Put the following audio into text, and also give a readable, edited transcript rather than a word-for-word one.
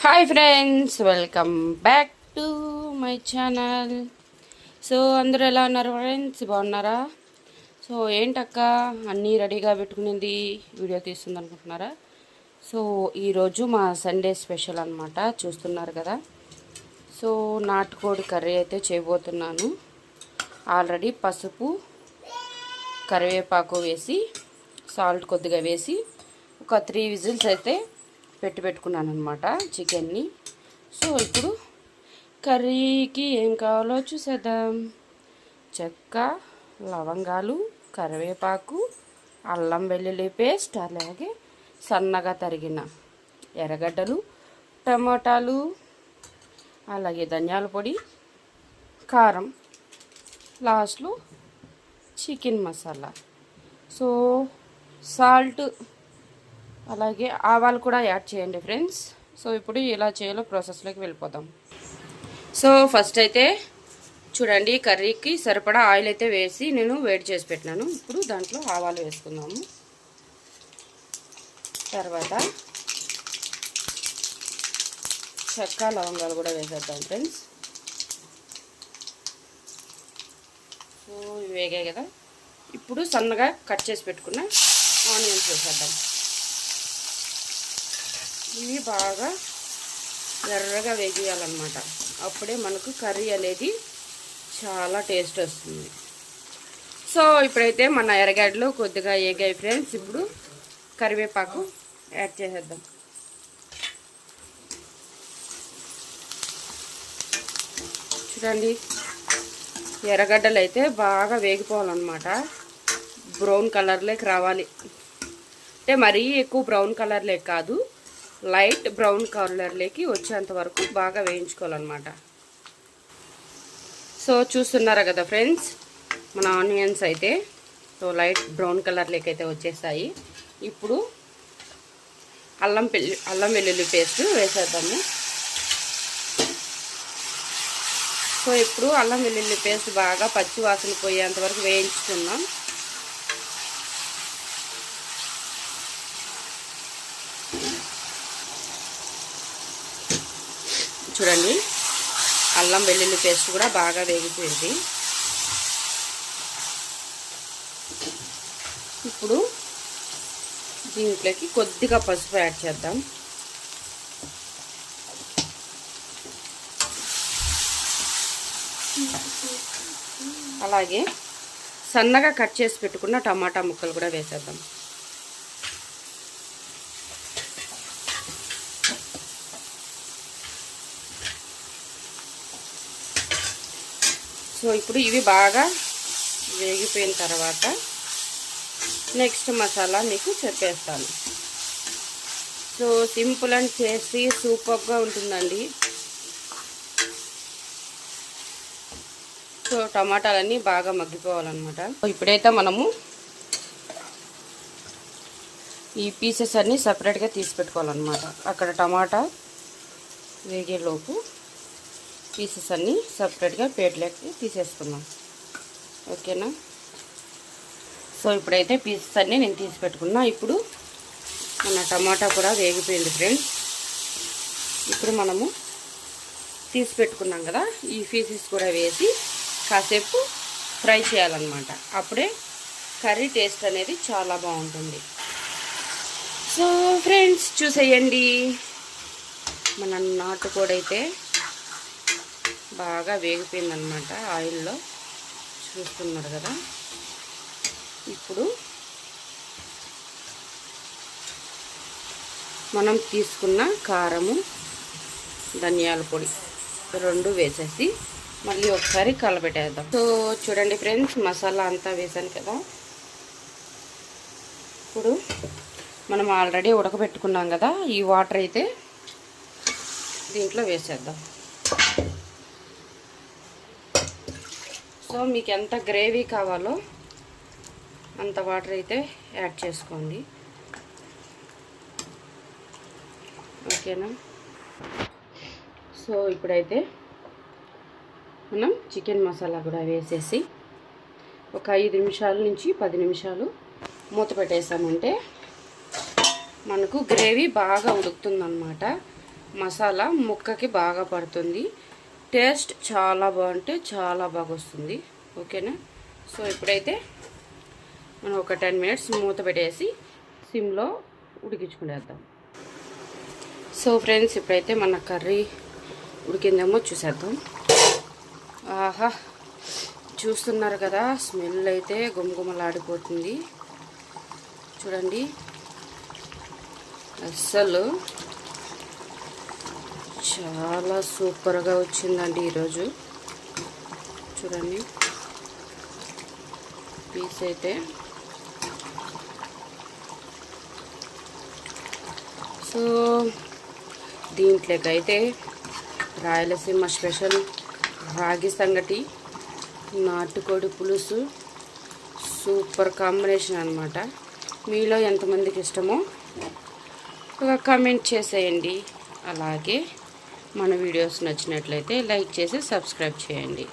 Hi friends, welcome back to my channel. So అందరూ ఎలా ఉన్నారు ఫ్రెండ్స్? బాగున్నారా? సో ఏంటక్క అన్నీ రెడీగా పెట్టుకునేది వీడియో తీస్తుంది అనుకుంటున్నారా? సో ఈరోజు మా సండే స్పెషల్ అనమాట, చూస్తున్నారు కదా. సో నాటుకోడి కర్రీ అయితే చేయబోతున్నాను. ఆల్రెడీ పసుపు, కరివేపాకు వేసి, సాల్ట్ కొద్దిగా వేసి ఒక 3 విజిల్స్ అయితే పెట్టుకున్నాను అనమాట చికెన్ని. సో ఇప్పుడు కర్రీకి ఏం కావాలో చూసేద్దాం. చెక్క, లవంగాలు, కరివేపాకు, అల్లం వెల్లుల్లి పేస్ట్, అలాగే సన్నగా తరిగిన ఎర్రగడ్డలు, టమాటాలు, అలాగే ధనియాల పొడి, కారం, లాస్ట్లో చికెన్ మసాలా, సో సాల్ట్, అలాగే ఆవాలు కూడా యాడ్ చేయండి ఫ్రెండ్స్. సో ఇప్పుడు ఎలా చేయాలో ప్రాసెస్లోకి వెళ్ళిపోదాం. సో ఫస్ట్ అయితే చూడండి, కర్రీకి సరిపడా ఆయిల్ అయితే వేసి నేను వేడి చేసి పెట్టినాను. ఇప్పుడు దాంట్లో ఆవాలు వేసుకుందాము. తర్వాత చెక్క, లవంగాలు కూడా వేసేద్దాం ఫ్రెండ్స్. సో ఇవి వేగాయి కదా, ఇప్పుడు సన్నగా కట్ చేసి పెట్టుకున్న ఆనియన్స్ వేసేద్దాం. ఇవి బాగా ఎర్రగా వేగేయాలన్నమాట, అప్పుడే మనకు కర్రీ అనేది చాలా టేస్ట్ వస్తుంది. సో ఇప్పుడైతే మన ఎర్రగడ్డలు కొద్దిగా వేగాయి ఫ్రెండ్స్. ఇప్పుడు కరివేపాకు యాడ్ చేసేద్దాం. చూడండి, ఎర్రగడ్డలు అయితే బాగా వేగిపోవాలన్నమాట, బ్రౌన్ కలర్లోకి రావాలి. అంటే మరీ ఎక్కువ బ్రౌన్ కలర్లోకి కాదు, లైట్ బ్రౌన్ కలర్లోకి వచ్చేంత వరకు బాగా వేయించుకోవాలన్నమాట. సో చూస్తున్నారా కదా ఫ్రెండ్స్, మన ఆనియన్స్ అయితే సో లైట్ బ్రౌన్ కలర్లోకి అయితే వచ్చేసాయి. ఇప్పుడు అల్లం వెల్లుల్లి పేస్ట్ వేసేద్దాము. సో ఇప్పుడు అల్లం వెల్లుల్లి పేస్ట్ బాగా పచ్చి వాసన పోయేంత వరకు వేయించుకుందాం. చూడండి, అల్లం వెల్లుల్లి పేస్ట్ కూడా బాగా వేగిపోయింది. ఇప్పుడు దీంట్లోకి కొద్దిగా పసుపు యాడ్ చేద్దాం. అలాగే సన్నగా కట్ చేసి పెట్టుకున్న టమాటా ముక్కలు కూడా వేసేద్దాం. సో ఇప్పుడు ఇవి బాగా వేగిపోయిన తర్వాత నెక్స్ట్ మసాలా మీకు చెప్పేస్తాను. సో సింపుల్ అండ్ టేస్టీ సూపర్గా ఉంటుందండి. సో టమాటాలన్నీ బాగా మగ్గిపోవాలన్నమాట. ఇప్పుడైతే మనము ఈ పీసెస్ అన్నీ సపరేట్గా తీసి పెట్టుకోవాలన్నమాట. అక్కడ టమాటా వేగేలోపు పీసెస్ అన్నీ సపరేట్గా ప్లేట్లోకి తీసేసుకుందాం, ఓకేనా. సో ఇప్పుడైతే పీసెస్ అన్నీ నేను తీసి పెట్టుకున్నా. ఇప్పుడు మన టమాటా కూడా వేగిపోయింది ఫ్రెండ్స్. ఇప్పుడు మనము తీసి పెట్టుకున్నాం కదా, ఈ పీసెస్ కూడా వేసి కాసేపు ఫ్రై చేయాలన్నమాట, అప్పుడే కర్రీ టేస్ట్ అనేది చాలా బాగుంటుంది. సో ఫ్రెండ్స్ చూసేయండి, మన నాటుకోడి అయితే బాగా వేగిపోయిందనమాట ఆయిల్లో, చూస్తున్నారు కదా. ఇప్పుడు మనం తీసుకున్న కారము, ధనియాల పొడి రెండు వేసేసి మళ్ళీ ఒకసారి కలబెట్టేద్దాం. సో చూడండి ఫ్రెండ్స్, మసాలా అంతా వేసాను కదా. ఇప్పుడు మనం ఆల్రెడీ ఉడకబెట్టుకున్నాం కదా, ఈ వాటర్ అయితే దీంట్లో వేసేద్దాం. సో మీకు ఎంత గ్రేవీ కావాలో అంత వాటర్ అయితే యాడ్ చేసుకోండి, ఓకేనా. సో ఇప్పుడైతే మనం చికెన్ మసాలా కూడా వేసేసి ఒక 5 నిమిషాల నుంచి 10 నిమిషాలు మూత పెట్టేసామంటే మనకు గ్రేవీ బాగా ఉడుకుతుందన్నమాట. మసాలా ముక్కకి బాగా పడుతుంది. టేస్ట్ చాలా బాగుంటే చాలా బాగా వస్తుంది. ఓకేనా. సో ఇప్పుడైతే మనం ఒక 10 మినిట్స్ మూత పెట్టేసి సిమ్లో ఉడికించుకునేద్దాం. సో ఫ్రెండ్స్, ఇప్పుడైతే మన కర్రీ ఉడికిందేమో చూసేద్దాం. ఆహా, చూస్తున్నారు కదా, స్మెల్ అయితే గుమగుమలాడిపోతుంది. చూడండి, అస్సలు చాలా సూపర్గా వచ్చిందండి ఈరోజు. చూడండి, పీస్ అయితే సో దీంట్లోకైతే రాయలసీమ స్పెషల్ రాగి సంగటి, నాటుకోడి పులుసు సూపర్ కాంబినేషన్ అన్నమాట. మీలో ఎంతమందికి ఇష్టమో ఒక కామెంట్ చేసేయండి. అలాగే మన వీడియోస్ నచ్చినట్లయితే లైక్ చేసి సబ్స్క్రైబ్ చేయండి.